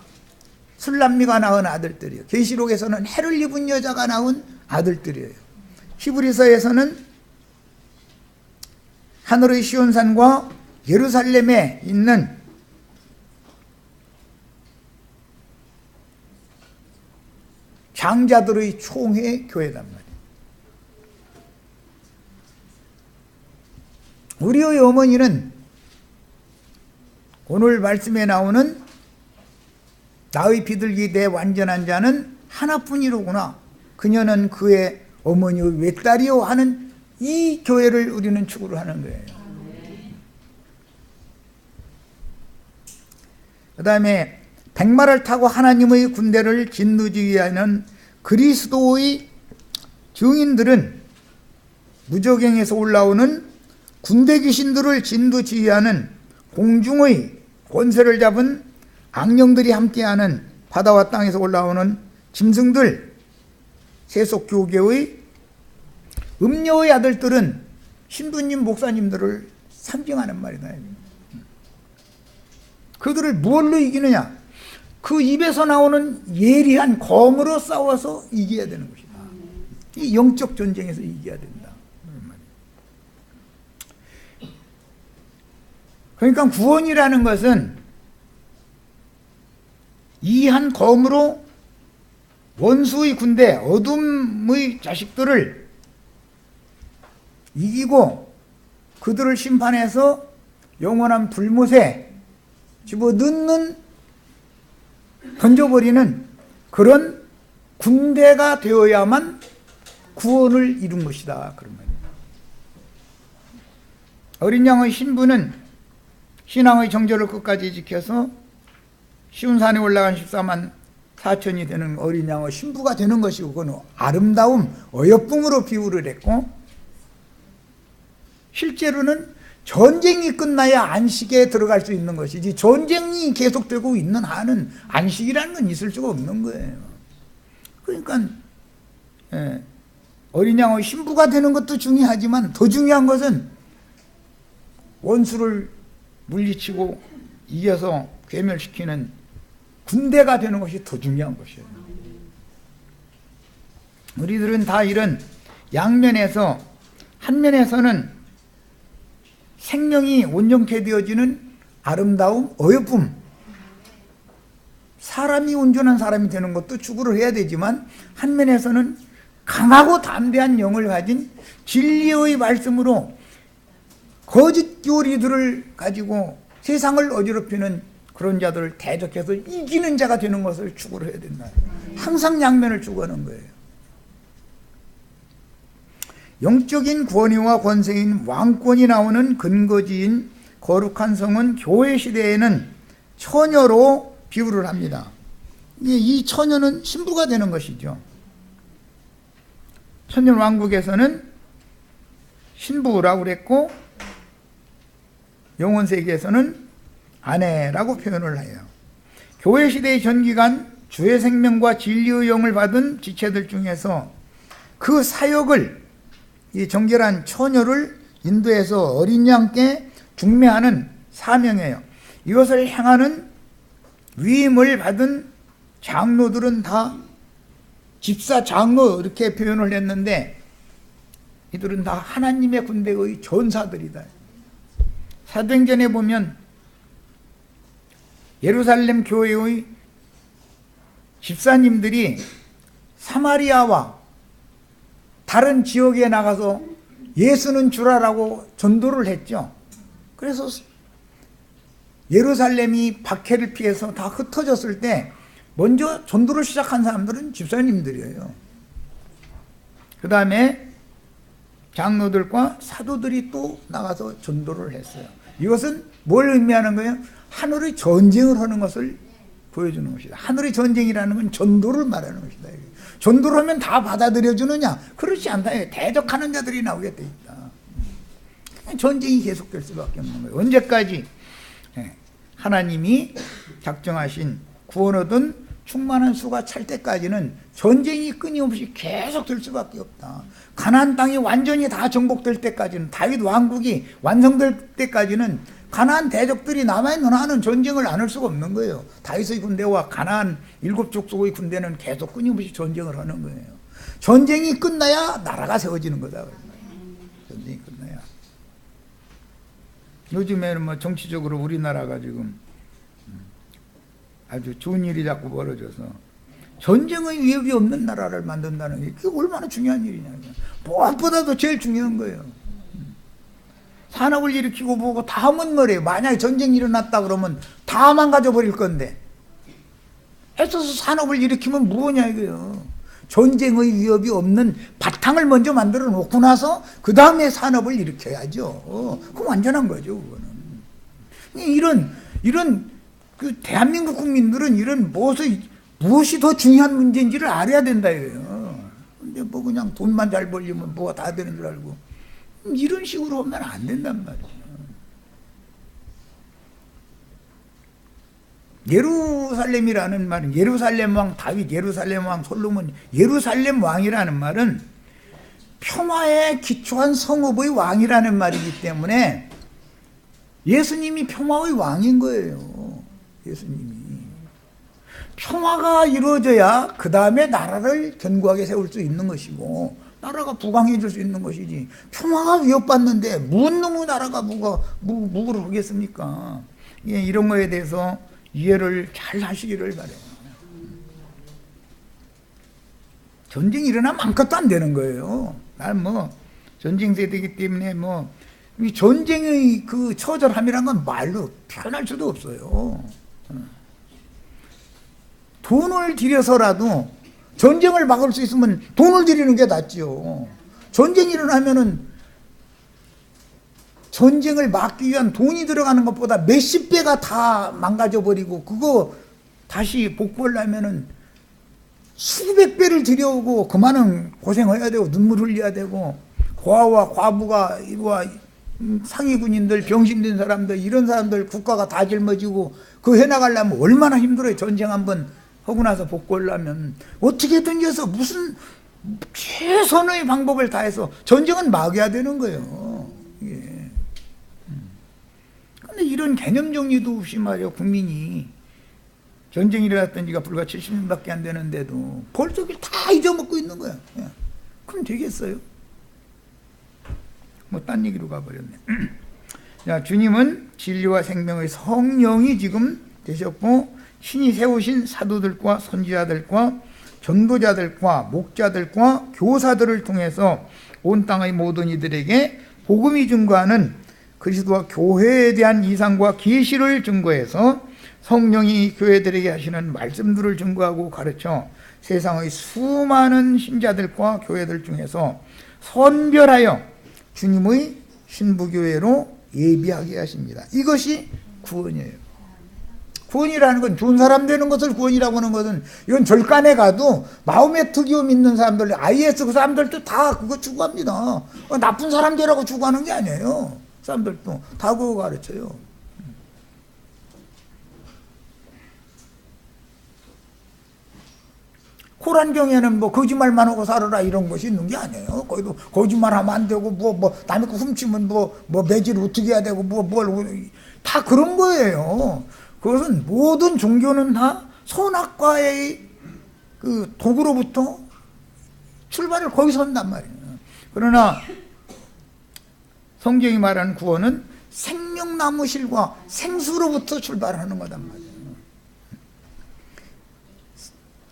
술람미가 낳은 아들들이에요. 계시록에서는 해를 입은 여자가 낳은 아들들이에요. 히브리서에서는 하늘의 시온산과 예루살렘에 있는 장자들의 총회 교회단 말이에요. 우리의 어머니는 오늘 말씀에 나오는 나의 비둘기 내 완전한 자는 하나뿐이로구나. 그녀는 그의 어머니의 외딸이요 하는 이 교회를 우리는 추구를 하는 거예요. 그 다음에 백마를 타고 하나님의 군대를 진두지휘하는 그리스도의 증인들은 무저갱에서 올라오는 군대 귀신들을 진두지휘하는 공중의 권세를 잡은 악령들이 함께하는 바다와 땅에서 올라오는 짐승들, 세속교계의 음녀의 아들들은 신부님, 목사님들을 상징하는 말이다. 그들을 무엇로 이기느냐? 그 입에서 나오는 예리한 검으로 싸워서 이겨야 되는 것이다. 이 영적 전쟁에서 이겨야 된다. 그러니까 구원이라는 것은 이 한 검으로 원수의 군대, 어둠의 자식들을 이기고 그들을 심판해서 영원한 불못에 집어넣는, 던져버리는 그런 군대가 되어야만 구원을 이룬 것이다. 그런 말이에요. 어린 양의 신부는 신앙의 정절을 끝까지 지켜서 시온산에 올라간 14만 4천이 되는 어린 양의 신부가 되는 것이고, 그건 아름다움, 어여쁨으로 비유를 했고, 실제로는 전쟁이 끝나야 안식에 들어갈 수 있는 것이지, 전쟁이 계속되고 있는 한은 안식이라는 건 있을 수가 없는 거예요. 그러니까 어린 양의 신부가 되는 것도 중요하지만 더 중요한 것은 원수를 물리치고 이겨서 괴멸시키는 군대가 되는 것이 더 중요한 것이에요. 우리들은 다 이런 양면에서, 한 면에서는 생명이 온전케 되어지는 아름다움, 어여쁨, 사람이 온전한 사람이 되는 것도 추구를 해야 되지만, 한 면에서는 강하고 담대한 영을 가진 진리의 말씀으로 거짓 교리들을 가지고 세상을 어지럽히는 그런 자들을 대적해서 이기는 자가 되는 것을 추구를 해야 된다. 항상 양면을 추구하는 거예요. 영적인 권위와 권세인 왕권이 나오는 근거지인 거룩한 성은 교회 시대에는 처녀로 비유를 합니다. 이 처녀는 신부가 되는 것이죠. 천년 왕국에서는 신부라고 그랬고, 영혼 세계에서는 아내라고 표현을 해요. 교회 시대의 전기간 주의 생명과 진리의 영을 받은 지체들 중에서 그 사역을, 이 정결한 처녀를 인도해서 어린 양께 중매하는 사명이에요. 이것을 행하는 위임을 받은 장로들은 다 집사 장로 이렇게 표현을 했는데, 이들은 다 하나님의 군대의 전사들이다. 사도행전에 보면 예루살렘 교회의 집사님들이 사마리아와 다른 지역에 나가서 예수는 주라라고 전도를 했죠. 그래서 예루살렘이 박해를 피해서 다 흩어졌을 때 먼저 전도를 시작한 사람들은 집사님들이에요. 그 다음에 장로들과 사도들이 또 나가서 전도를 했어요. 이것은 뭘 의미하는 거예요? 하늘의 전쟁을 하는 것을 보여주는 것이다. 하늘의 전쟁이라는 건 전도를 말하는 것이다. 전도를 하면 다 받아들여주느냐? 그렇지 않다. 대적하는 자들이 나오게 돼 있다. 전쟁이 계속될 수밖에 없는 거예요. 언제까지? 하나님이 작정하신 구원 얻은 충만한 수가 찰 때까지는 전쟁이 끊임없이 계속 될 수밖에 없다. 가나안 땅이 완전히 다 정복될 때까지는, 다윗 왕국이 완성될 때까지는 가나안 대적들이 남아있는 한은 전쟁을 안 할 수가 없는 거예요. 다윗의 군대와 가나안 7족속의 군대는 계속 끊임없이 전쟁을 하는 거예요. 전쟁이 끝나야 나라가 세워지는 거다. 전쟁이 끝나야. 요즘에는 뭐 정치적으로 우리나라가 지금 아주 좋은 일이 자꾸 벌어져서 전쟁의 위협이 없는 나라를 만든다는 게 그게 얼마나 중요한 일이냐. 무엇보다도 제일 중요한 거예요. 산업을 일으키고 뭐고 다 하면 뭐래요. 만약에 전쟁이 일어났다 그러면 다 망가져 버릴 건데 애써서 산업을 일으키면 뭐냐 이거예요. 전쟁의 위협이 없는 바탕을 먼저 만들어 놓고 나서 그 다음에 산업을 일으켜야죠. 그건 완전한 거죠. 그거는 이런 그 대한민국 국민들은 이런 무엇이 더 중요한 문제인지를 알아야 된다 이거예요. 근데 뭐 그냥 돈만 잘 벌리면 뭐가 다 되는 줄 알고 이런 식으로 하면 안 된단 말이에요. 예루살렘이라는 말은 예루살렘 왕 다윗, 예루살렘 왕 솔로몬, 예루살렘 왕이라는 말은 평화에 기초한 성읍의 왕이라는 말이기 때문에 예수님이 평화의 왕인 거예요. 예수님이. 평화가 이루어져야 그 다음에 나라를 견고하게 세울 수 있는 것이고 나라가 부강해질 수 있는 것이지 평화가 위협받는데 무슨 놈의 나라가 무구를 하겠습니까? 예, 이런 거에 대해서 이해를 잘 하시기를 바래요. 전쟁이 일어나면 아무것도 안 되는 거예요. 난 뭐 전쟁 세대이기 때문에 뭐 이 전쟁의 그 처절함이란 건 말로 표현할 수도 없어요. 돈을 들여서라도 전쟁을 막을 수 있으면 돈을 들이는 게 낫지요. 전쟁이 일어나면은 전쟁을 막기 위한 돈이 들어가는 것보다 몇십 배가 다 망가져 버리고 그거 다시 복구하려면은 수백 배를 들여오고 그만은 고생해야 되고 눈물 흘려야 되고 고아와 과부가 이와 상위 군인들 병신된 사람들 이런 사람들 국가가 다 짊어지고 그거 해나가려면 얼마나 힘들어요. 전쟁 한번 하고 나서 복구하려면 어떻게든 해서 무슨 최선의 방법을 다해서 전쟁은 막아야 되는 거예요. 예. 근데 이런 개념 정리도 없이 말이야 국민이 전쟁이 일어났던 지가 불과 70년밖에 안 되는데도 벌써 다 잊어먹고 있는 거야. 예. 그럼 되겠어요? 뭐 딴 얘기로 가버렸네. 자, 주님은 진리와 생명의 성령이 지금 되셨고 신이 세우신 사도들과 선지자들과 전도자들과 목자들과 교사들을 통해서 온 땅의 모든 이들에게 복음이 증거하는 그리스도와 교회에 대한 이상과 계시를 증거해서 성령이 교회들에게 하시는 말씀들을 증거하고 가르쳐 세상의 수많은 신자들과 교회들 중에서 선별하여 주님의 신부교회로 예비하게 하십니다. 이것이 구원이에요. 구원이라는 건 좋은 사람 되는 것을 구원이라고 하는 것은 이건 절간에 가도 마음의 특이움 있는 사람들 IS 그 사람들도 다 그거 추구합니다. 나쁜 사람 되라고 추구하는 게 아니에요. 사람들도 다 그거 가르쳐요. 코란경에는 뭐 거짓말만 하고 살아라 이런 것이 있는 게 아니에요. 거기도 거짓말하면 안 되고 뭐 남의 거 훔치면 뭐 매질 어떻게 해야 되고 다 그런 거예요. 그것은 모든 종교는 다 선악과의 그 도구로부터 출발을 거기서 한단 말이에요. 그러나 성경이 말하는 구원은 생명나무 실과 생수로부터 출발하는 거단 말이에요.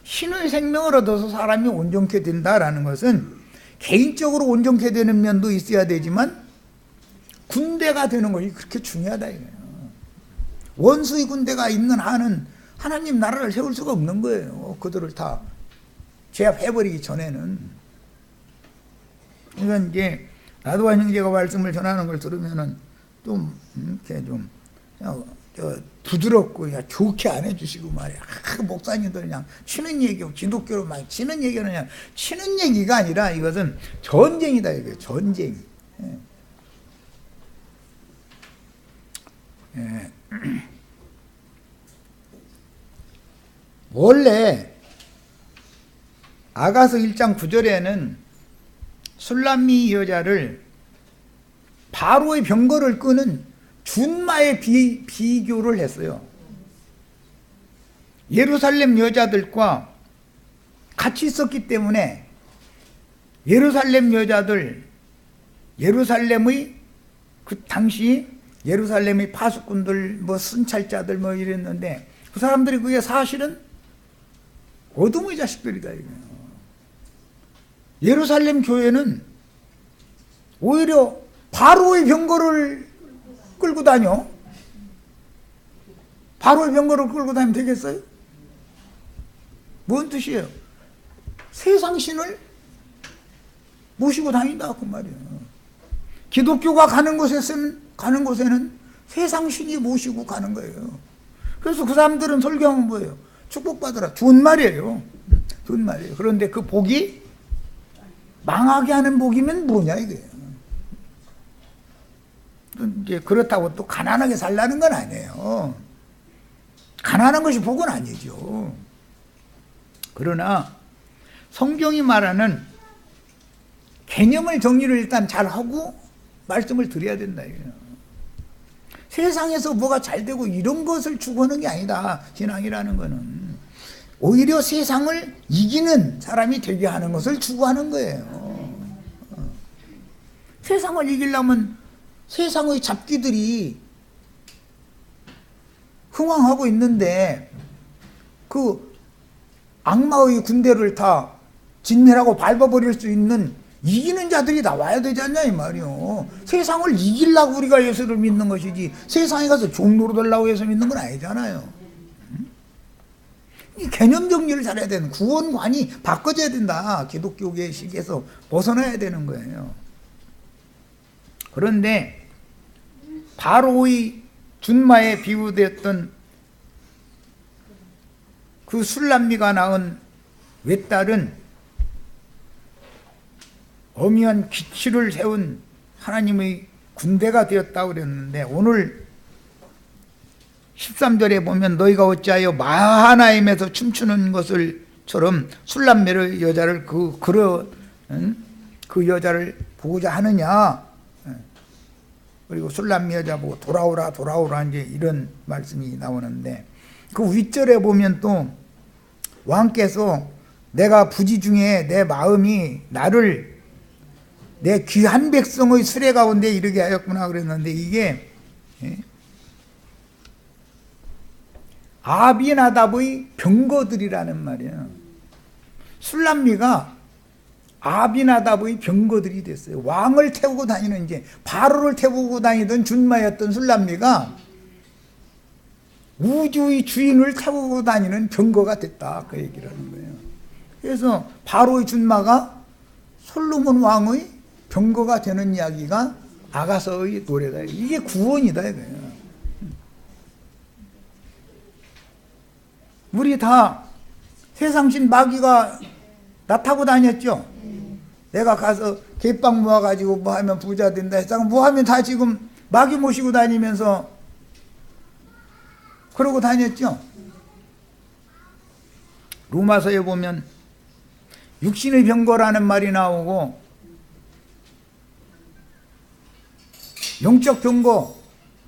신의 생명을 얻어서 사람이 온전케 된다라는 것은 개인적으로 온전케 되는 면도 있어야 되지만 군대가 되는 것이 그렇게 중요하다 이거예요. 원수의 군대가 있는 한은 하나님 나라를 세울 수가 없는 거예요. 그들을 다 제압해버리기 전에는. 그러니까 이제 나도와 형제가 말씀을 전하는 걸 들으면은 좀 이렇게 좀 부드럽고 좋게 안 해주시고 말이야. 목사님들 그냥 치는 얘기고 기독교로 막 치는 얘기는 그냥 치는 얘기가 아니라 이것은 전쟁이다 이거예요. 전쟁. 예. 예. 원래 아가서 1장 9절에는 술람미 여자를 바로의 병거를 끄는 준마에 비교를 했어요. 예루살렘 여자들과 같이 있었기 때문에 예루살렘 여자들, 예루살렘의 그 당시 예루살렘의 파수꾼들, 순찰자들 이랬는데 그 사람들이 그게 사실은 어둠의 자식들이다 이거예요. 예루살렘 교회는 오히려 바로의 병거를 끌고 다녀. 바로의 병거를 끌고 다니면 되겠어요? 뭔 뜻이에요? 세상 신을 모시고 다닌다 그 말이에요. 기독교가 가는 곳에는 세상 신이 모시고 가는 거예요. 그래서 그 사람들은 설교하면 뭐예요? 축복받으라. 좋은 말이에요. 좋은 말이에요. 그런데 그 복이 망하게 하는 복이면 뭐냐 이거예요. 이제 그렇다고 또 가난하게 살라는 건 아니에요. 가난한 것이 복은 아니죠. 그러나 성경이 말하는 개념을 정리를 일단 잘 하고 말씀을 드려야 된다 이거예요. 세상에서 뭐가 잘 되고 이런 것을 추구하는 게 아니다. 신앙이라는 거는 오히려 세상을 이기는 사람이 되게 하는 것을 추구하는 거예요. 세상을 이기려면 세상의 잡기들이 흥황하고 있는데 그 악마의 군대를 다 진멸하고 밟아버릴 수 있는 이기는 자들이 나와야 되지 않냐 이 말이요. 세상을 이기려고 우리가 예수를 믿는 것이지 세상에 가서 종로로 되려고 해서 믿는 건 아니잖아요. 이 개념 정리를 잘해야 되는, 구원관이 바꿔져야 된다. 기독교계의 식에서 벗어나야 되는 거예요. 그런데 바로의 준마에 비유되었던 그 술람미가 낳은 외딸은 엄연한 기치를 세운 하나님의 군대가 되었다고 그랬는데, 오늘 13절에 보면 너희가 어찌하여 마하나임에서 춤추는 것을처럼 술람미의 여자를 그 여자를 보고자 하느냐. 그리고 술람미 여자 보고 돌아오라 돌아오라 이제 이런 말씀이 나오는데, 그 윗절에 보면 또 왕께서 내가 부지 중에 내 마음이 나를 내 귀한 백성의 수레 가운데 이르게 하였구나 그랬는데, 이게 아비나답의 병거들이라는 말이에요. 술람미가 아비나답의 병거들이 됐어요. 왕을 태우고 다니는, 이제 바로를 태우고 다니던 준마였던 술람미가 우주의 주인을 태우고 다니는 병거가 됐다, 그 얘기를 하는 거예요. 그래서 바로의 준마가 솔로몬 왕의 병거가 되는 이야기가 아가서의 노래다. 이게 구원이다 이거예요. 우리 다 세상신 마귀가 나 타고 다녔죠. 내가 가서 갯빵 모아가지고 뭐 하면 부자 된다 했다가 뭐 하면 다 지금 마귀 모시고 다니면서 그러고 다녔죠. 로마서에 보면 육신의 병거라는 말이 나오고 영적 병거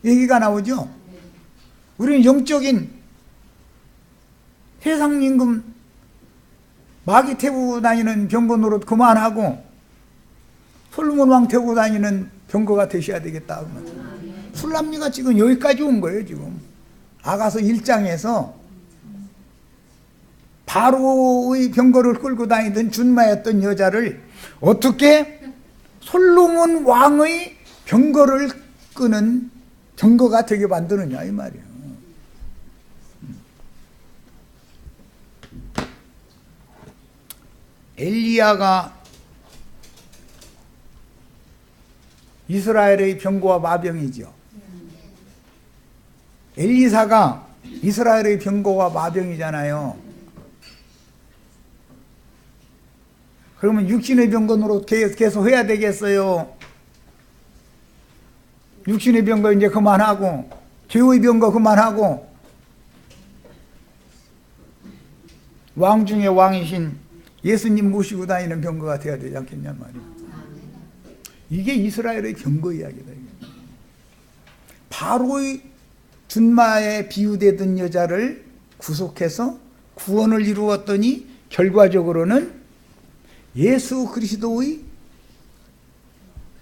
얘기가 나오죠. 우리는 영적인 세상 임금 마귀 태우고 다니는 병거 노릇 그만하고 솔로몬 왕 태우고 다니는 병거가 되셔야 되겠다. 술람미가 지금 여기까지 온 거예요. 지금 아가서 1장에서 바로의 병거를 끌고 다니던 준마였던 여자를 어떻게 솔로몬 왕의 병거를 끄는 병거가 되게 만드느냐 이 말이에요. 엘리야가 이스라엘의 병거와 마병이죠. 엘리사가 이스라엘의 병거와 마병이잖아요. 그러면 육신의 병거로 계속 해야 되겠어요? 육신의 병거 이제 그만하고 죄의 병거 그만하고 왕 중에 왕이신 예수님 모시고 다니는 병거가 되어야 되지 않겠냐 말이야. 이게 이스라엘의 병거 이야기다. 바로의 준마에 비유되던 여자를 구속해서 구원을 이루었더니 결과적으로는 예수 그리스도의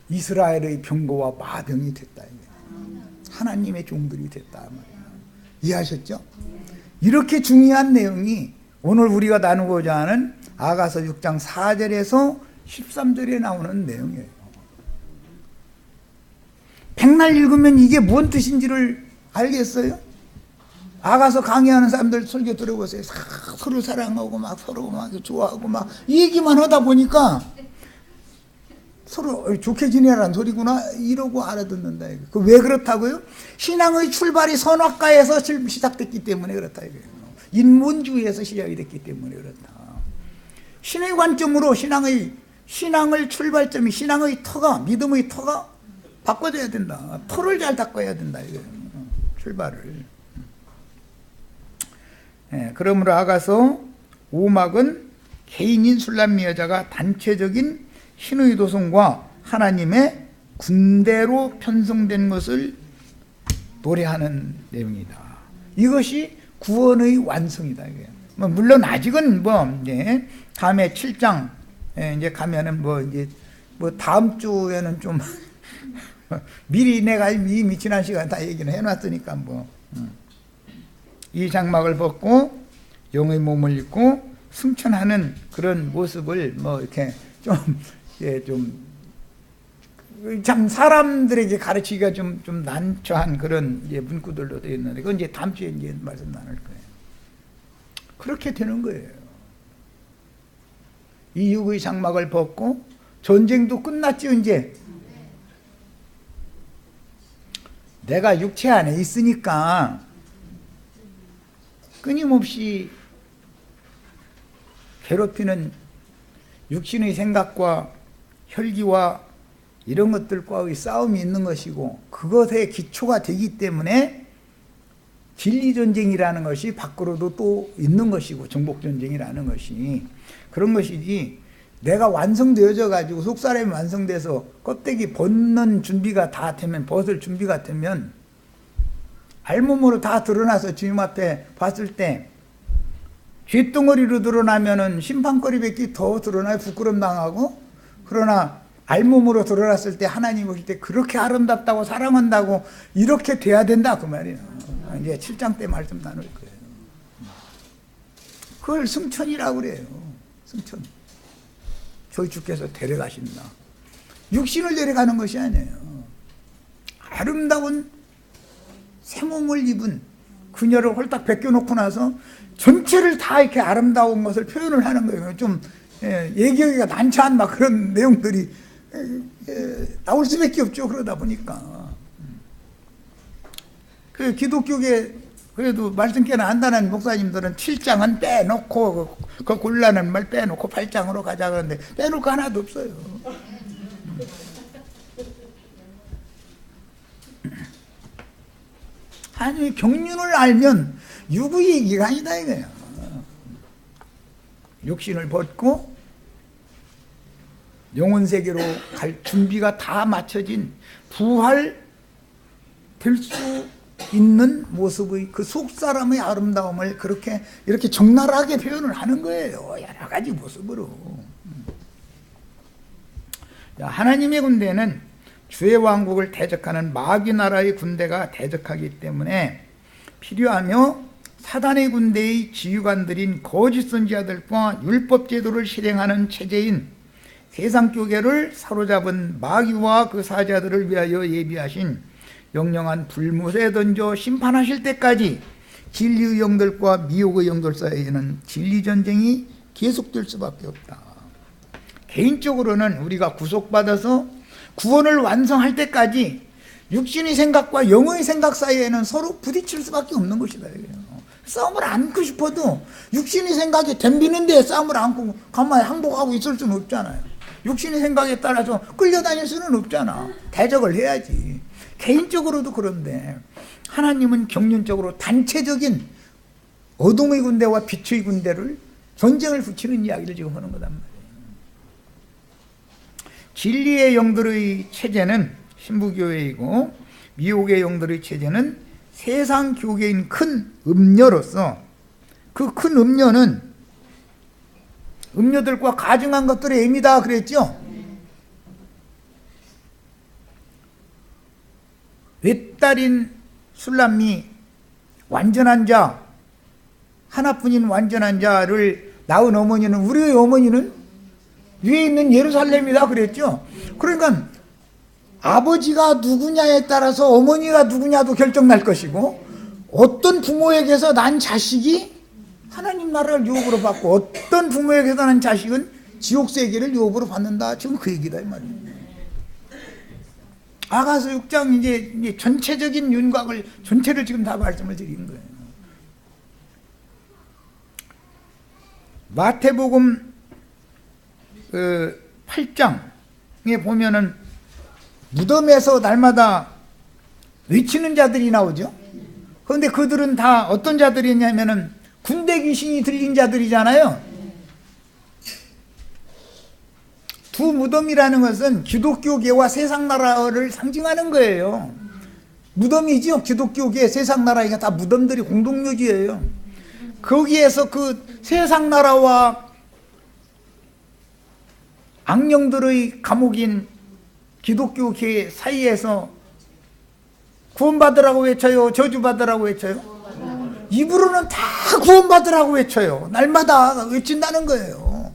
이스라엘의 병거와 마병이 됐다. 하나님의 종들이 됐다 말이야. 이해하셨죠? 이렇게 중요한 내용이 오늘 우리가 나누고자 하는 아가서 6장 4절에서 13절에 나오는 내용이에요. 백날 읽으면 이게 뭔 뜻인지를 알겠어요? 아가서 강의하는 사람들 설교 들어보세요. 서로 사랑하고 막 서로 막 좋아하고 막 이 얘기만 하다 보니까 서로 좋게 지내라는 소리구나 이러고 알아듣는다. 그 왜 그렇다고요? 신앙의 출발이 선악과에서 시작됐기 때문에 그렇다. 인본주의에서 시작이 됐기 때문에 그렇다. 신의 관점으로 신앙을 출발점이 신앙의 터가 믿음의 터가 바꿔줘야 된다. 터를 잘 닦아야 된다. 출발을. 그러므로 아가서 5막은 개인인 술람미 여자가 단체적인 신의 도성과 하나님의 군대로 편성된 것을 노래하는 내용이다. 이것이 구원의 완성이다. 물론 아직은 이제 다음에 7장 이제 가면은 이제 다음 주에는 좀 미리 내가 이미 지난 시간에 다 얘기는 해놨으니까 이 장막을 벗고 영의 몸을 입고 승천하는 그런 모습을 이렇게 참 사람들에게 가르치기가 좀 난처한 그런 이제 문구들로 되어 있는데 그건 이제 다음 주에 이제 말씀 나눌 거예요. 그렇게 되는 거예요. 이 육의 장막을 벗고 전쟁도 끝났죠 이제. 내가 육체 안에 있으니까 끊임없이 괴롭히는 육신의 생각과 혈기와 이런 것들과의 싸움이 있는 것이고 그것의 기초가 되기 때문에 진리전쟁이라는 것이 밖으로도 또 있는 것이고 정복전쟁이라는 것이 그런 것이지 내가 완성되어져 가지고 속사람이 완성돼서 껍데기 벗는 준비가 다 되면 벗을 준비가 되면 알몸으로 다 드러나서 주님 앞에 봤을 때 쇳덩어리로 드러나면은 심판거리밖에 더 드러나요. 부끄럼 당하고. 그러나 알몸으로 드러났을 때 하나님 보실 때 그렇게 아름답다고 사랑한다고 이렇게 돼야 된다 그 말이에요. 이제 7장 때 말씀 나눌 거예요. 그걸 승천이라고 그래요. 승천. 저희 주께서 데려가신다. 육신을 데려가는 것이 아니에요. 아름다운 새 몸을 입은 그녀를 홀딱 벗겨놓고 나서 전체를 다 이렇게 아름다운 것을 표현을 하는 거예요. 좀 얘기하기가 난처한 막 그런 내용들이 나올 수밖에 없죠. 그러다 보니까 그 기독교계 그래도 말씀 꽤나 한다는 목사님들은 7장은 빼놓고 그 곤란한 말 빼놓고 8장으로 가자 그러는데 빼놓을 거 하나도 없어요. 아니 경륜을 알면 육의 얘기가 아니다 이거예요. 육신을 벗고 영혼 세계로 갈 준비가 다 맞춰진 부활 될 수 있는 모습의 그 속사람의 아름다움을 그렇게 이렇게 적나라하게 표현을 하는 거예요. 여러 가지 모습으로. 하나님의 군대는 주의 왕국을 대적하는 마귀 나라의 군대가 대적하기 때문에 필요하며 사단의 군대의 지휘관들인 거짓 선지자들과 율법 제도를 실행하는 체제인 세상 교계를 사로잡은 마귀와 그 사자들을 위하여 예비하신 영영한 불못에 던져 심판하실 때까지 진리의 영들과 미혹의 영들 사이에는 진리전쟁이 계속될 수밖에 없다. 개인적으로는 우리가 구속받아서 구원을 완성할 때까지 육신의 생각과 영의 생각 사이에는 서로 부딪힐 수밖에 없는 것이다. 싸움을 안고 싶어도 육신의 생각이 덤비는데 싸움을 안고 가만히 항복하고 있을 수는 없잖아요. 육신의 생각에 따라서 끌려다닐 수는 없잖아. 대적을 해야지. 개인적으로도 그런데 하나님은 경륜적으로 단체적인 어둠의 군대와 빛의 군대를 전쟁을 붙이는 이야기를 지금 하는 거단 말이에요. 진리의 영들의 체제는 신부교회이고 미혹의 영들의 체제는 세상 교계인 큰 음녀로서 그 큰 음녀는 음녀들과 가증한 것들의 애미다 그랬죠. 외딸인 술람이 완전한 자, 하나뿐인 완전한 자를 낳은 어머니는, 우리의 어머니는 위에 있는 예루살렘이다 그랬죠. 그러니까 아버지가 누구냐에 따라서 어머니가 누구냐도 결정날 것이고, 어떤 부모에게서 난 자식이 하나님 나라를 유업으로 받고 어떤 부모에게서 난 자식은 지옥 세계를 유업으로 받는다. 지금 그 얘기다 이 말이에요. 아가서 6장 이제 전체적인 윤곽을 전체를 지금 다 말씀을 드리는 거예요. 마태복음 8장에 보면은 무덤에서 날마다 외치는 자들이 나오죠. 그런데 그들은 다 어떤 자들이냐면은 군대 귀신이 들린 자들이잖아요. 두 무덤이라는 것은 기독교계와 세상나라를 상징하는 거예요. 무덤이죠. 기독교계, 세상나라가 다 무덤들이 공동묘지예요. 거기에서 그 세상나라와 악령들의 감옥인 기독교계 사이에서 구원받으라고 외쳐요? 저주받으라고 외쳐요? 입으로는 다 구원받으라고 외쳐요. 날마다 외친다는 거예요.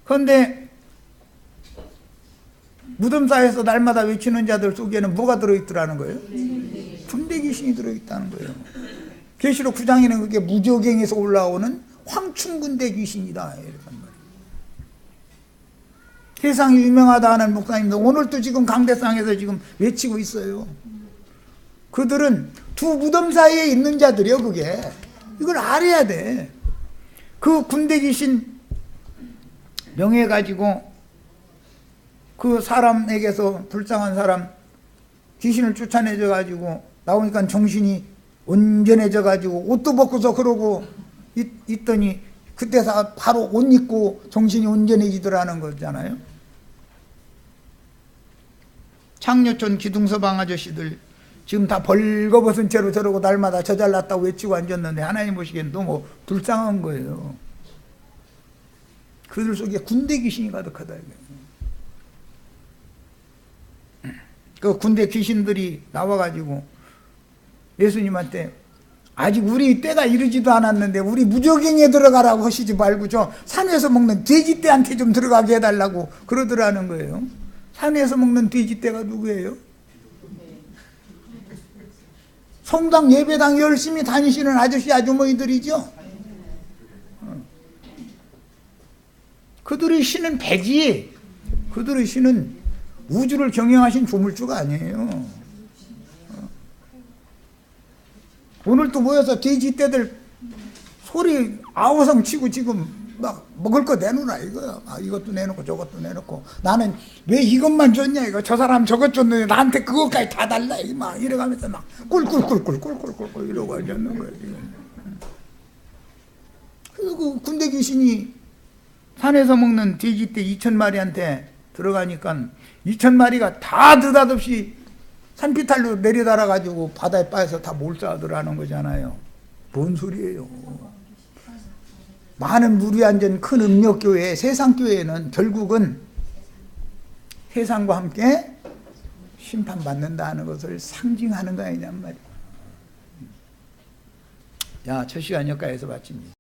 그런데 무덤사에서 날마다 외치는 자들 속에는 뭐가 들어있더라는 거예요? 군대 귀신이 들어있다는 거예요. 계시록 9장에는 그게 무저갱에서 올라오는 황충군대 귀신이다 이렇게 말이에요. 세상이 유명하다 하는 목사님들 오늘도 지금 강대상에서 지금 외치고 있어요. 그들은 두 무덤 사이에 있는 자들이요. 그게 이걸 알아야 돼. 그 군대 귀신 명예 가지고 그 사람에게서 불쌍한 사람 귀신을 쫓아내져 가지고 나오니까 정신이 온전해져 가지고 옷도 벗고서 그러고 있더니 그때서 바로 옷 입고 정신이 온전해지더라는 거잖아요. 창녀촌 기둥서방 아저씨들 지금 다 벌거벗은 채로 저러고 날마다 저 잘났다고 외치고 앉았는데 하나님 보시기엔 너무 불쌍한 거예요. 그들 속에 군대 귀신이 가득하다. 그 군대 귀신들이 나와가지고 예수님한테 아직 우리 때가 이르지도 않았는데 우리 무저갱에 들어가라고 하시지 말고 저 산에서 먹는 돼지떼한테 좀 들어가게 해달라고 그러더라는 거예요. 산에서 먹는 돼지떼가 누구예요? 성당 예배당 열심히 다니시는 아저씨 아주머니들이죠. 그들의 신은 백이, 그들의 신은 우주를 경영하신 조물주가 아니에요. 오늘 또 모여서 돼지떼들 소리 아우성 치고 지금 막 먹을 거 내놓으라 이거야. 아, 이것도 내놓고 저것도 내놓고 나는 왜 이것만 줬냐 이거 저 사람 저것 줬는데 나한테 그것까지 다 달라 막 이래가면서 막 꿀꿀꿀꿀꿀꿀꿀꿀 이러고 앉았는 거예요. 그리고 군대 귀신이 산에서 먹는 돼지떼 2,000마리한테 들어가니까 2,000마리가 다 느닷없이 산비탈로 내려달아가지고 바다에 빠져서 다 몰사하더라는 거잖아요. 뭔 소리예요. 많은 물이 앉은 큰 음력교회, 세상교회는 결국은 세상과 함께 심판받는다는 것을 상징하는 거 아니냔 말이야. 자, 첫 시간 여기까지서 마칩니다.